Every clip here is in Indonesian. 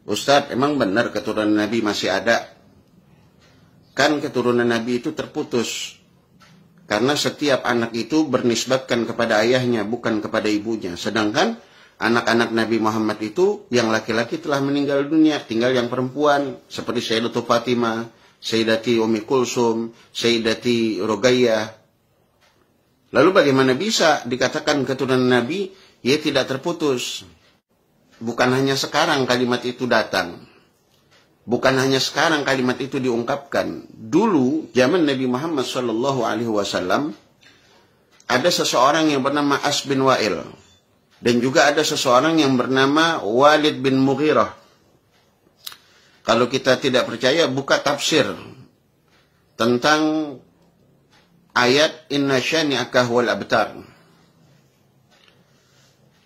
Ustadz, emang benar keturunan Nabi masih ada? Kan keturunan Nabi itu terputus. Karena setiap anak itu bernisbatkan kepada ayahnya, bukan kepada ibunya. Sedangkan anak-anak Nabi Muhammad itu yang laki-laki telah meninggal dunia, tinggal yang perempuan. Seperti Sayyidatul Fatimah, Sayyidati Ummi Kulsum, Sayyidati Ruqayyah. Lalu bagaimana bisa dikatakan keturunan Nabi, ya tidak terputus? Bukan hanya sekarang kalimat itu datang. Bukan hanya sekarang kalimat itu diungkapkan. Dulu, zaman Nabi Muhammad SAW, ada seseorang yang bernama As bin Wa'il. Dan juga ada seseorang yang bernama Walid bin Mughirah. Kalau kita tidak percaya, buka tafsir tentang ayat Inna syani'aka huwal abtar.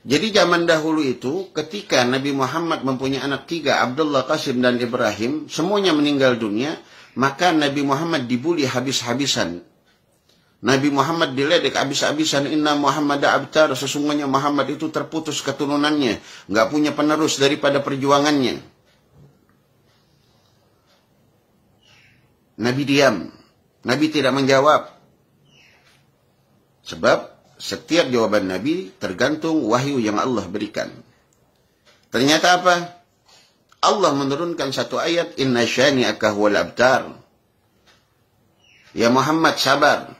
Jadi zaman dahulu itu, ketika Nabi Muhammad mempunyai anak 3, Abdullah, Qasim, dan Ibrahim, semuanya meninggal dunia, maka Nabi Muhammad dibuli habis-habisan. Nabi Muhammad diledek habis-habisan, Inna Muhammad abtar, sesungguhnya Muhammad itu terputus keturunannya, nggak punya penerus daripada perjuangannya. Nabi diam, Nabi tidak menjawab. Sebab setiap jawaban Nabi tergantung wahyu yang Allah berikan. Ternyata apa? Allah menurunkan satu ayat, Inna syani'aka huwal abtar. Ya Muhammad, sabar.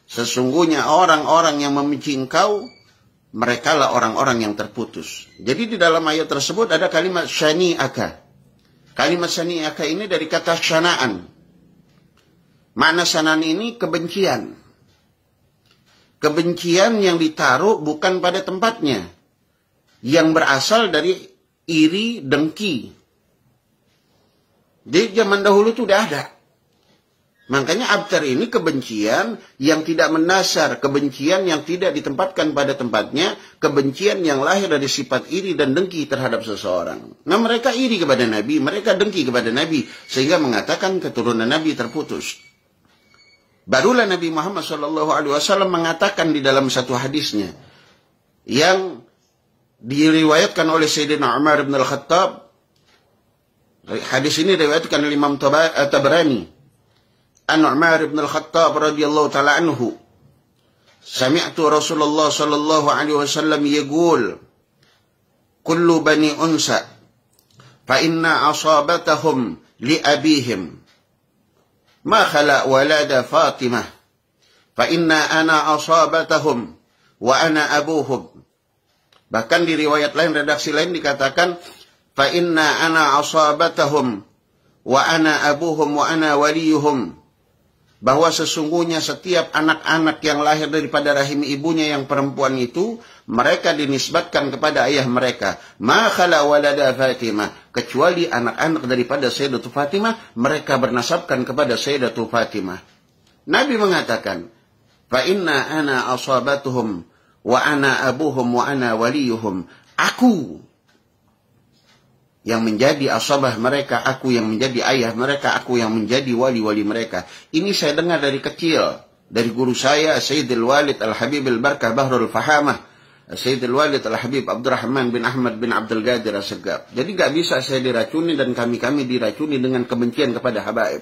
Sesungguhnya orang-orang yang membenci engkau, merekalah orang-orang yang terputus. Jadi di dalam ayat tersebut ada kalimat syani'aka. Kalimat syani'aka ini dari kata syana'an. Makna syana'an ini kebencian. Kebencian yang ditaruh bukan pada tempatnya. Yang berasal dari iri, dengki. Di zaman dahulu itu udah ada. Makanya abtar ini kebencian yang tidak mendasar. Kebencian yang tidak ditempatkan pada tempatnya. Kebencian yang lahir dari sifat iri dan dengki terhadap seseorang. Nah mereka iri kepada Nabi. Mereka dengki kepada Nabi. Sehingga mengatakan keturunan Nabi terputus. Barulah Nabi Muhammad SAW mengatakan di dalam satu hadisnya yang diriwayatkan oleh Sayyidina Umar bin Al-Khattab. Hadis ini diriwayatkan oleh Imam Tabrani. An Umar bin Al-Khattab radhiyallahu ta'ala anhu. Sami'tu Rasulullah sallallahu alaihi wasallam yaqul, kullu bani unsa fa inna asabatahum li abihim. Ma khala walada Fatimah fa inna ana asabatahum wa ana abuhum. Bahkan di riwayat lain, redaksi lain dikatakan fa inna ana asabatahum wa ana abuhum wa ana waliyuhum. Bahwa sesungguhnya setiap anak-anak yang lahir daripada rahim ibunya yang perempuan itu, mereka dinisbatkan kepada ayah mereka. Ma khala walada Fatimah. Kecuali anak-anak daripada Sayyidatul Fatimah, mereka bernasabkan kepada Sayyidatul Fatimah. Nabi mengatakan, fa inna ana asabatuhum wa ana abuhum wa ana waliyuhum. Aku yang menjadi asabah mereka, aku yang menjadi ayah mereka, aku yang menjadi wali-wali mereka. Ini saya dengar dari kecil, dari guru saya, Sayyidul Walid Al-Habib Al-Barkah Bahrul Fahamah, Sayyidul Walid Al-Habib Abdurrahman bin Ahmad bin Abdul Qadir As-Segaf. Jadi gak bisa saya diracuni dan kami-kami diracuni dengan kebencian kepada habaib.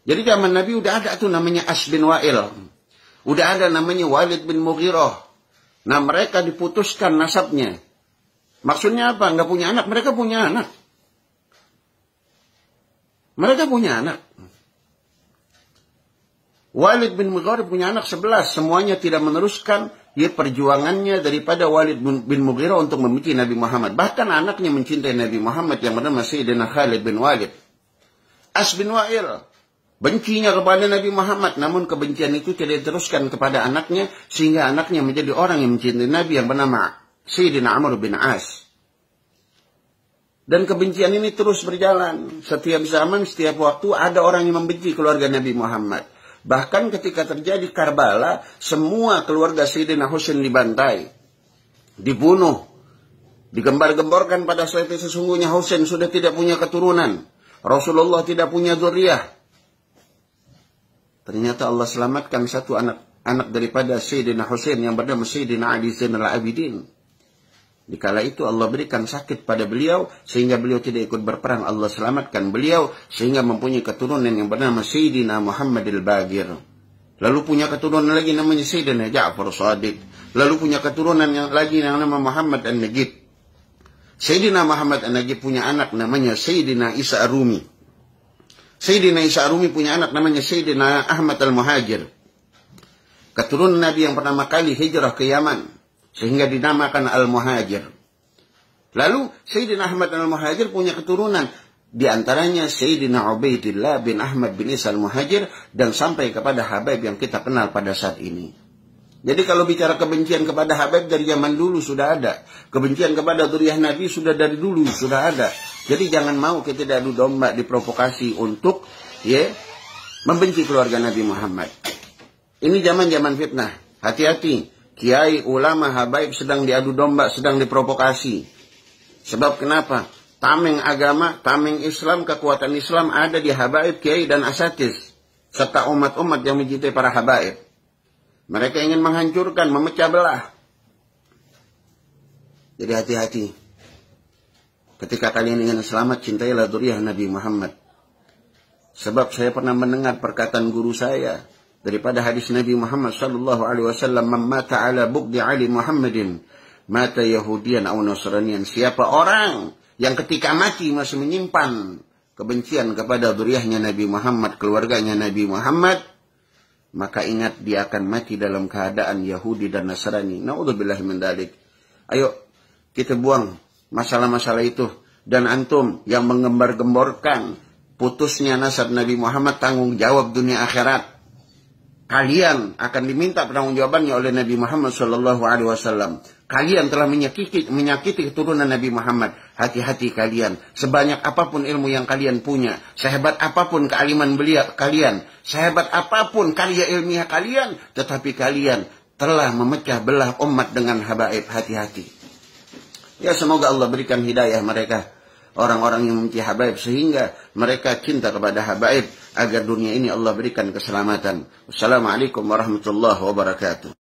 Jadi zaman Nabi udah ada tuh namanya As bin Wa'il. Udah ada namanya Walid bin Mughirah. Nah mereka diputuskan nasabnya. Maksudnya apa? Nggak punya anak. Mereka punya anak. Mereka punya anak. Walid bin Mughirah punya anak 11. Semuanya tidak meneruskan perjuangannya daripada Walid bin Mughirah untuk membenci Nabi Muhammad. Bahkan anaknya mencintai Nabi Muhammad yang bernama Sayyidina Khalid bin Walid. As bin Wa'il bencinya kepada Nabi Muhammad. Namun kebencian itu tidak diteruskan kepada anaknya. Sehingga anaknya menjadi orang yang mencintai Nabi yang bernama Sayyidina Amr bin As. Dan kebencian ini terus berjalan. Setiap zaman, setiap waktu ada orang yang membenci keluarga Nabi Muhammad. Bahkan ketika terjadi Karbala, semua keluarga Sayyidina Husain dibantai, dibunuh, digembar-gemborkan pada saat itu. Sesungguhnya Husain sudah tidak punya keturunan. Rasulullah tidak punya dzurriyyah. Ternyata Allah selamatkan satu anak daripada Sayyidina Husain yang bernama Sayyidina Ali Zainal Abidin. Dikala itu Allah berikan sakit pada beliau sehingga beliau tidak ikut berperang. Allah selamatkan beliau sehingga mempunyai keturunan yang bernama Sayyidina Muhammad al-Baqir. Lalu punya keturunan lagi namanya Sayyidina Ja'far Shadiq. Lalu punya keturunan yang lagi yang nama Muhammad an-Najib. Sayyidina Muhammad an-Najib punya anak namanya Sayyidina Isa Ar-Rumi. Sayyidina Isa Ar-Rumi punya anak namanya Sayyidina Ahmad al-Muhajir. Keturunan Nabi yang pertama kali hijrah ke Yaman sehingga dinamakan Al-Muhajir. Lalu Sayyidina Ahmad Al-Muhajir punya keturunan. Di antaranya Sayyidina Ubaidillah bin Ahmad bin Isa Al-Muhajir. Dan sampai kepada Habib yang kita kenal pada saat ini. Jadi kalau bicara kebencian kepada Habib dari zaman dulu sudah ada. Kebencian kepada dzurriyyah Nabi sudah dari dulu sudah ada. Jadi jangan mau kita adu domba diprovokasi untuk membenci keluarga Nabi Muhammad. Ini zaman-zaman fitnah. Hati-hati. Kiai, ulama, habaib sedang diadu domba, sedang diprovokasi. Sebab kenapa? Tameng agama, tameng Islam, kekuatan Islam ada di habaib, kiai, dan asatis. Serta umat-umat yang mencintai para habaib. Mereka ingin menghancurkan, memecah belah. Jadi hati-hati. Ketika kalian ingin selamat, cintailah dzurriyyah Nabi Muhammad. Sebab saya pernah mendengar perkataan guru saya. Daripada hadis Nabi Muhammad sallallahu alaihi wasallam, "Man mata ala bughdi ali Muhammadin, mata Yahudiyan aw Nasraniyan." Siapa orang yang ketika mati masih menyimpan kebencian kepada dzurriyyahnya Nabi Muhammad, keluarganya Nabi Muhammad, maka ingat dia akan mati dalam keadaan Yahudi dan Nasrani. Naudzubillahi min dzalik. Ayo kita buang masalah-masalah itu. Dan antum yang menggembar-gemborkan putusnya nasab Nabi Muhammad, tanggung jawab dunia akhirat. Kalian akan diminta pertanggungjawabannya oleh Nabi Muhammad sallallahu alaihi wasallam. Kalian telah menyakiti keturunan Nabi Muhammad. Hati-hati kalian. Sebanyak apapun ilmu yang kalian punya, sehebat apapun kealiman beliau kalian, sehebat apapun karya ilmiah kalian, tetapi kalian telah memecah belah umat dengan habaib. Hati-hati. Ya, semoga Allah berikan hidayah mereka, orang-orang yang membenci habaib, sehingga mereka cinta kepada habaib, agar dunia ini Allah berikan keselamatan. Wassalamualaikum warahmatullahi wabarakatuh.